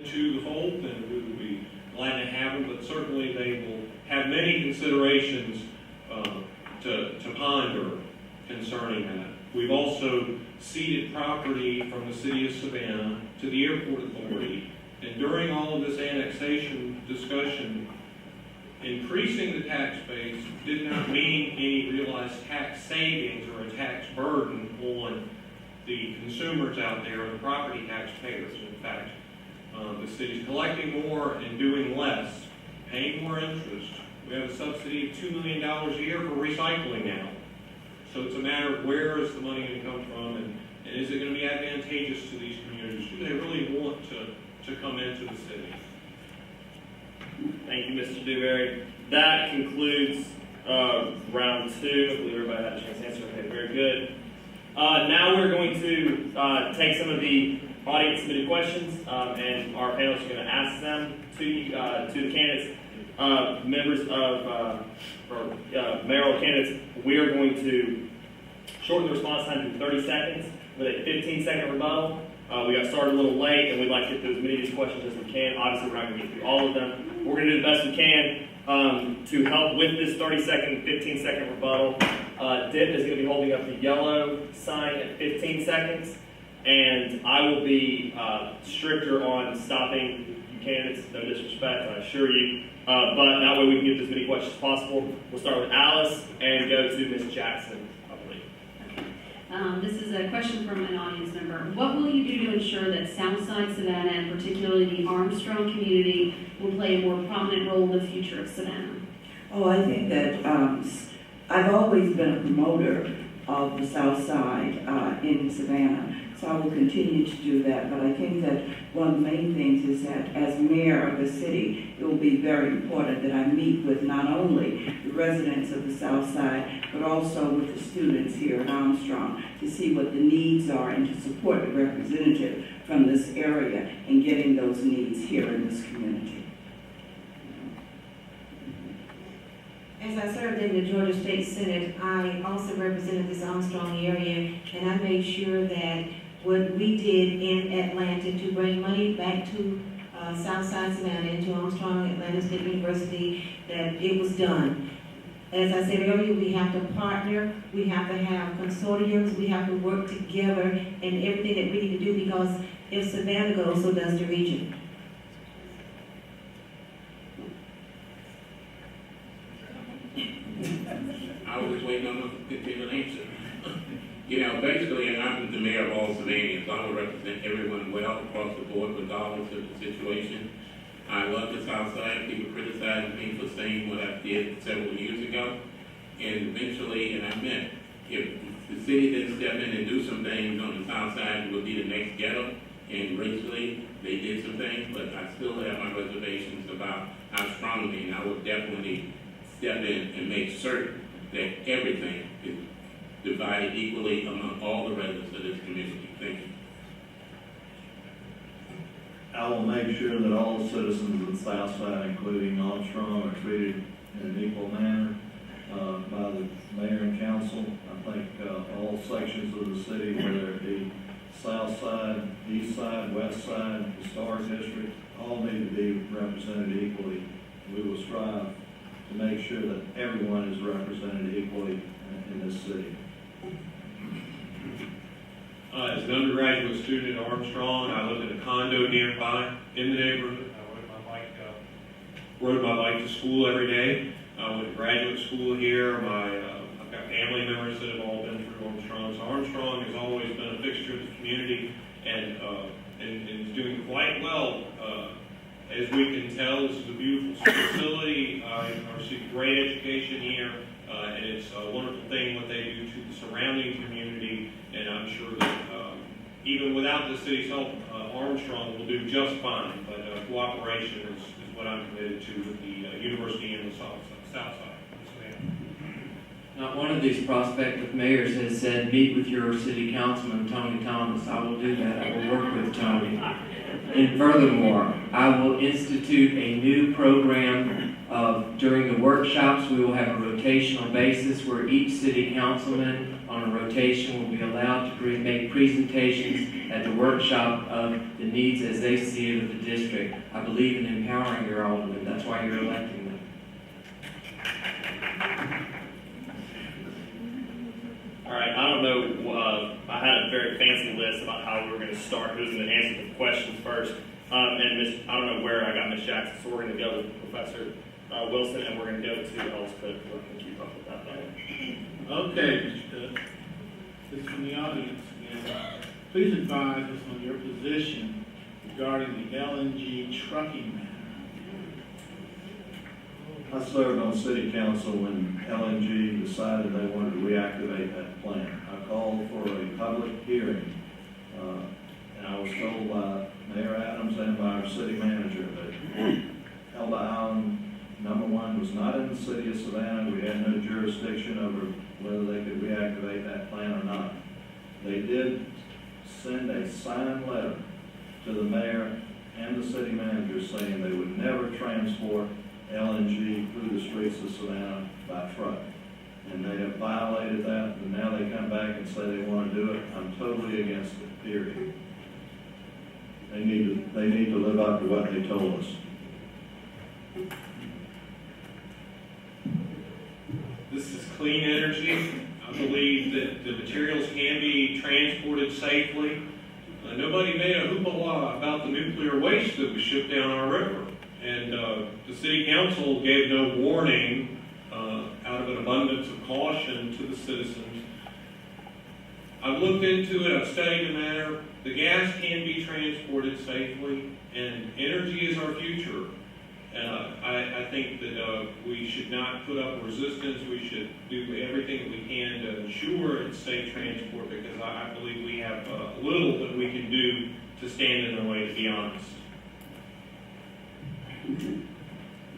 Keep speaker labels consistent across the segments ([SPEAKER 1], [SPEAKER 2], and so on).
[SPEAKER 1] to the fold, then we would be glad to have them, but certainly they will have many considerations to ponder concerning that. We've also ceded property from the city of Savannah to the airport authority, and during all of this annexation discussion, increasing the tax base did not mean any realized tax savings or a tax burden on the consumers out there or the property taxpayers. In fact, the city's collecting more and doing less, paying more interest. We have a subsidy of $2 million a year for recycling now. So it's a matter of where is the money going to come from, and is it going to be advantageous to these communities? Do they really want to come into the city?
[SPEAKER 2] Thank you, Mr. Dewberry. That concludes round two. I believe everybody had a chance to answer. Okay, very good. Now we're going to take some of the audience submitted questions, and our panelists are going to ask them to the candidates. Members of mayoral candidates, we are going to shorten the response time to 30 seconds with a 15-second rebuttal. We got started a little late, and we'd like to get through as many of these questions as we can. Obviously, we're not going to get through all of them. We're going to do the best we can to help with this 30-second, 15-second rebuttal. Dip is going to be holding up the yellow sign at 15 seconds, and I will be stricter on stopping you candidates. No disrespect, I assure you. But that way we can get as many questions as possible. We'll start with Alice and go to Ms. Jackson, I believe.
[SPEAKER 3] This is a question from an audience member. What will you do to ensure that Southside Savannah, and particularly the Armstrong community, will play a more prominent role in the future of Savannah?
[SPEAKER 4] Oh, I think that I've always been a promoter of the South Side in Savannah, so I will continue to do that. But I think that one of the main things is that as mayor of the city, it will be very important that I meet with not only the residents of the South Side, but also with the students here at Armstrong to see what the needs are and to support the representative from this area in getting those needs here in this community.
[SPEAKER 5] As I served in the Georgia State Senate, I also represented this Armstrong area, and I made sure that what we did in Atlanta to bring money back to Southside Savannah and to Armstrong Atlanta State University, that it was done. As I said earlier, we have to partner, we have to have consortiums, we have to work together in everything that we need to do, because if Savannah goes, so does the region.
[SPEAKER 6] I was just waiting on a continual answer. Basically, and I'm the mayor of all Savannah, so I will represent everyone well across the board, regardless of the situation. I love the South Side. People criticize me for saying what I did several years ago. And eventually, and I meant, if the city didn't step in and do some things on the South Side, it would be the next ghetto. And racially, they did some things, but I still have my reservations about how strongly, and I would definitely step in and make certain that everything is divided equally among all the residents of this community. Thank you.
[SPEAKER 7] I will make sure that all the citizens of the South Side, including Armstrong, are treated in an equal manner by the mayor and council. I think all sections of the city, whether it be South Side, East Side, West Side, Historic District, all need to be represented equally. We will strive to make sure that everyone is represented equally in this city.
[SPEAKER 1] As an undergraduate student at Armstrong, I lived in a condo nearby in the neighborhood. I rode my bike to school every day. I went to graduate school here. I've got family members that have all been through Armstrong. So Armstrong has always been a fixture of the community and is doing quite well. As we can tell, this is a beautiful facility. I received great education here, and it's a wonderful thing what they do to the surrounding community. And I'm sure that even without the city's help, Armstrong will do just fine. But cooperation is what I'm committed to with the university and the South Side.
[SPEAKER 8] Not one of these prospective mayors has said, meet with your city councilman, Tony Thomas. I will do that. I will work with Tony. And furthermore, I will institute a new program during the workshops. We will have a rotational basis where each city councilman on a rotation will be allowed to make presentations at the workshop of the needs as they see it of the district. I believe in empowering your aldermen. That's why you're electing them.
[SPEAKER 2] All right, I don't know, I had a very fancy list about how we were going to start, who's going to answer the questions first. I don't know where I got Ms. Jackson, so we're going to go with Professor Wilson, and we're going to go to Elspeth. We're going to keep up with that later.
[SPEAKER 9] Okay, Mr. This is from the audience again. Please advise us on your position regarding the LNG trucking matter.
[SPEAKER 7] I served on city council when LNG decided they wanted to reactivate that plant. I called for a public hearing, and I was told by Mayor Adams and by our city manager that Elba Island, number one, was not in the city of Savannah. We had no jurisdiction over whether they could reactivate that plant or not. They did send a signed letter to the mayor and the city manager saying they would never transport LNG through the streets of Savannah by truck. And they have violated that, and now they come back and say they want to do it. I'm totally against it, period. They need to live up to what they told us.
[SPEAKER 1] This is clean energy. I believe that the materials can be transported safely. Nobody made a hoopla about the nuclear waste that was shipped down our river. And the city council gave no warning out of an abundance of caution to the citizens. I've looked into it, I've studied the matter. The gas can be transported safely, and energy is our future. I think that we should not put up resistance. We should do everything that we can to ensure it's safe transport, because I believe we have little that we can do to stand in the way, to be honest.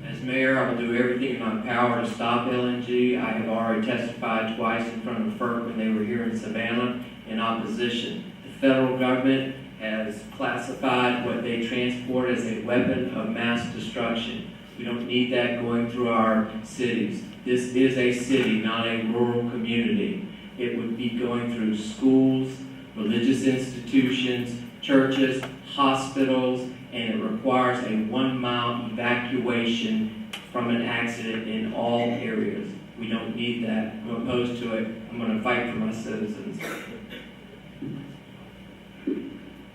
[SPEAKER 8] As mayor, I will do everything in my power to stop LNG. I have already testified twice in front of FERC when they were here in Savannah in opposition. The federal government has classified what they transport as a weapon of mass destruction. We don't need that going through our cities. This is a city, not a rural community. It would be going through schools, religious institutions, churches, hospitals, and it requires a 1-mile evacuation from an accident in all areas. We don't need that. I'm opposed to it. I'm going to fight for my citizens.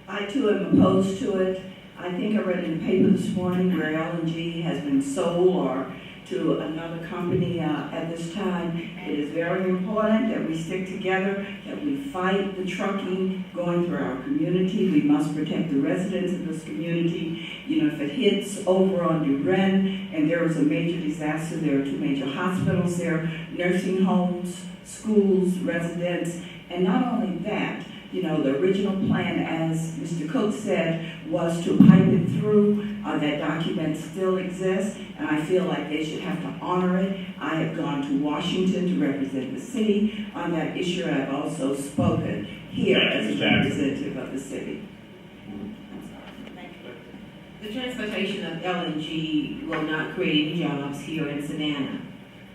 [SPEAKER 4] I too am opposed to it. I think I read in the paper this morning where LNG has been sold or to another company at this time. It is very important that we stick together, that we fight the trucking going through our community. We must protect the residents of this community. You know, if it hits over on Duren and there is a major disaster, there are 2 major hospitals there, nursing homes, schools, residents, and not only that, you know, the original plan, as Mr. Cook said, was to pipe it through. That document still exists, and I feel like they should have to honor it. I have gone to Washington to represent the city on that issue, and I've also spoken here as a representative of the city.
[SPEAKER 5] The transportation of LNG will not create any jobs here in Savannah.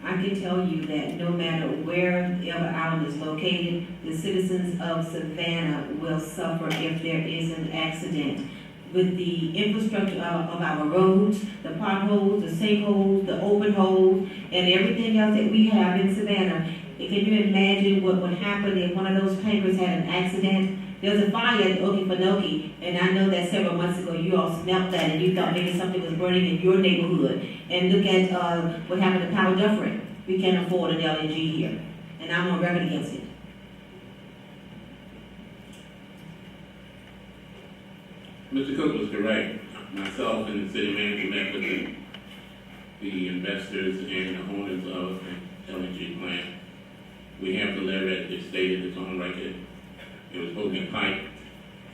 [SPEAKER 5] I can tell you that no matter where the Elba Island is located, the citizens of Savannah will suffer if there is an accident. With the infrastructure of our roads, the potholes, the sinkholes, the open holes, and everything else that we have in Savannah, can you imagine what would happen if one of those tankers had an accident? There was a fire at Okefenokee, and I know that several months ago you all smelt that and you thought maybe something was burning in your neighborhood. And look at what happened to Powell Dufferin. We can't afford an LNG here, and I'm on record against it.
[SPEAKER 6] Mr. Cook was correct. Myself and the city manager met with the investors and the owners of the LNG plant. We have the letter that is stated, it's on record. It was supposed to be piped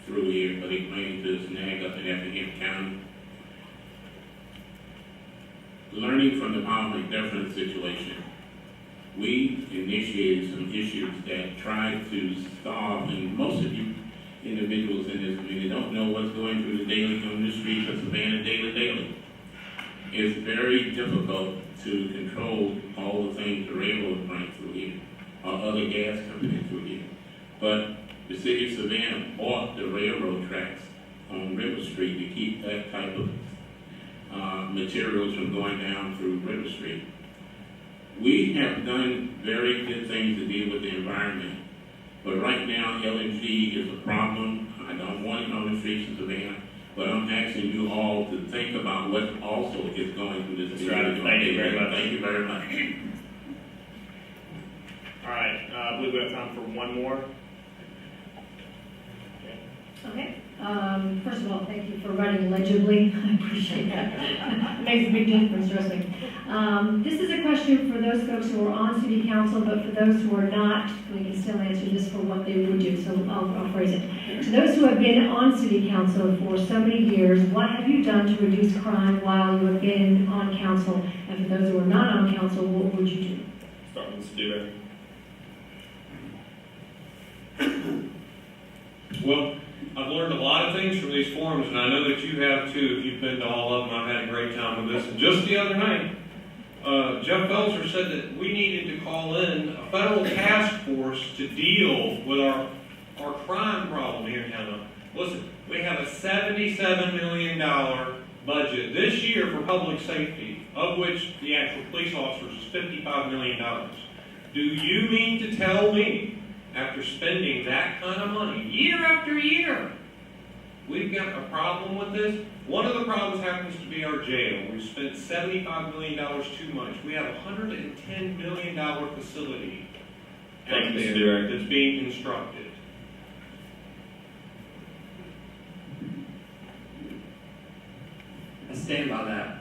[SPEAKER 6] through here, but it ran into a snag up in Effingham County. Learning from the Powell McDufferin situation, we initiated some issues that tried to solve, and most of you individuals in this community don't know what's going through the daily on the streets of Savannah daily. It's very difficult to control all the things the railroad brings through here, or other gas companies through here. But the city of Savannah bought the railroad tracks on River Street to keep that type of materials from going down through River Street. We have done very good things to deal with the environment, but right now LNG is a problem. I don't want it on the streets of Savannah, but I'm asking you all to think about what also is going through this.
[SPEAKER 2] Mr. Adams, thank you very much.
[SPEAKER 6] Thank you very much.
[SPEAKER 2] All right, I believe we have time for one more.
[SPEAKER 10] Okay. First of all, thank you for writing legibly. I appreciate that. It makes a big difference, trust me. This is a question for those folks who are on city council, but for those who are not, we can still answer this for what they would do, so I'll phrase it. To those who have been on city council for so many years, what have you done to reduce crime while you have been on council? And for those who are not on council, what would you do?
[SPEAKER 2] Start with Mr. Dewberry.
[SPEAKER 1] Well, I've learned a lot of things from these forums, and I know that you have too. If you've been to all of them, I've had a great time with this. And just the other night, Jeff Belzer said that we needed to call in a federal task force to deal with our crime problem here in town. Listen, we have a $77 million budget this year for public safety, of which the actual police officers is $55 million. Do you mean to tell me, after spending that kind of money, year after year, we've got a problem with this? One of the problems happens to be our jail. We've spent $75 million too much. We have a $110 million facility out
[SPEAKER 2] Thank you, Mr.
[SPEAKER 1] there
[SPEAKER 2] Director.
[SPEAKER 1] that's being constructed.
[SPEAKER 8] I stand by that.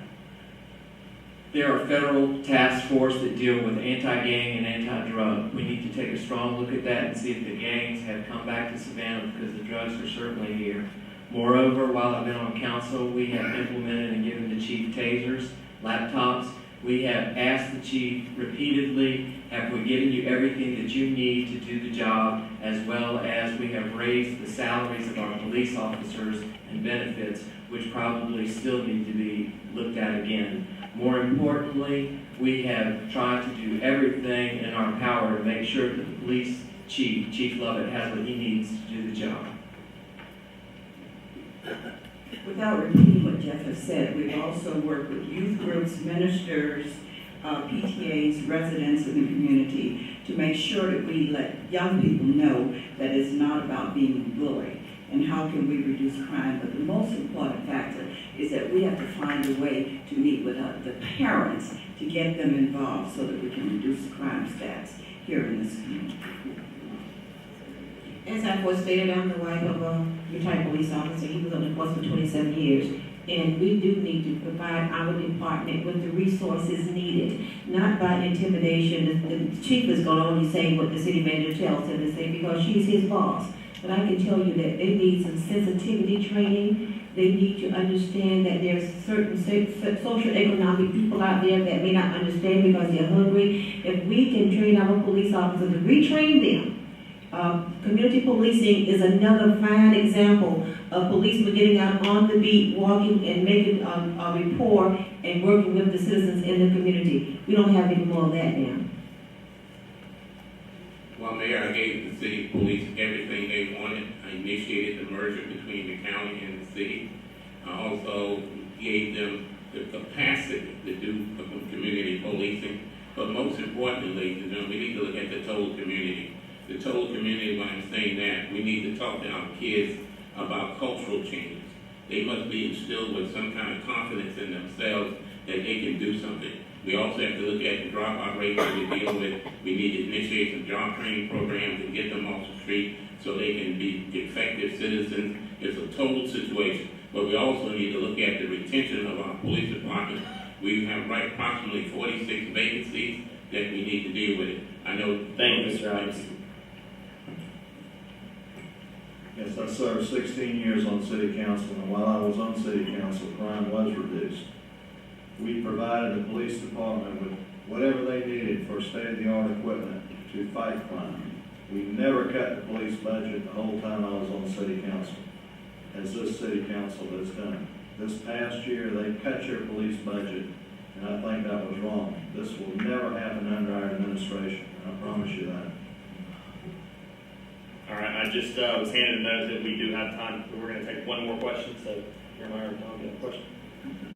[SPEAKER 8] There are federal task force that deal with anti-gang and anti-drug. We need to take a strong look at that and see if the gangs have come back to Savannah, because the drugs are certainly here. Moreover, while I've been on council, we have implemented and given the chief tasers, laptops. We have asked the chief repeatedly, have we given you everything that you need to do the job, as well as we have raised the salaries of our police officers and benefits, which probably still need to be looked at again. More importantly, we have tried to do everything in our power to make sure that the police chief, Chief Lovett, has what he needs to do the job.
[SPEAKER 4] Without repeating what Jeff has said, we've also worked with youth groups, ministers, PTAs, residents in the community to make sure that we let young people know that it's not about being bullied and how can we reduce crime. But the most important factor is that we have to find a way to meet with the parents to get them involved so that we can reduce crime stats here in this community.
[SPEAKER 5] As I was stated, I'm the wife of a retired police officer. He was on the force for 27 years. And we do need to provide our department with the resources needed, not by intimidation. The chief is going to only say what the city manager tells him to say because she's his boss. But I can tell you that they need some sensitivity training. They need to understand that there's certain social economic people out there that may not understand because they're hungry. If we can train our police officers and retrain them, community policing is another fine example of policemen getting out on the beat, walking and making a rapport and working with the citizens in the community. We don't have any more of that now.
[SPEAKER 6] Well, Mayor, I gave the city police everything they wanted. I initiated the merger between the county and the city. I also gave them the capacity to do community policing. But most importantly, ladies and gentlemen, we need to look at the total community. The total community, when I'm saying that, we need to talk to our kids about cultural changes. They must be instilled with some kind of confidence in themselves that they can do something. We also have to look at the dropout rate that we deal with. We need to initiate some job training programs and get them off the street so they can be effective citizens. It's a total situation. But we also need to look at the retention of our police department. We have approximately 46 vacancies that we need to deal with it. I know.
[SPEAKER 2] Thank you, Mr. Adams.
[SPEAKER 7] Yes, I served 16 years on city council, and while I was on city council, crime was reduced. We provided the police department with whatever they needed for state-of-the-art equipment to fight crime. We never cut the police budget the whole time I was on the city council, as this city council has done. This past year, they cut your police budget, and I think that was wrong. This will never happen under our administration, I promise you that.
[SPEAKER 2] All right, I just was handed a note that we do have time, but we're going to take one more question, so, Mayor Meyer, Tom, you have a question?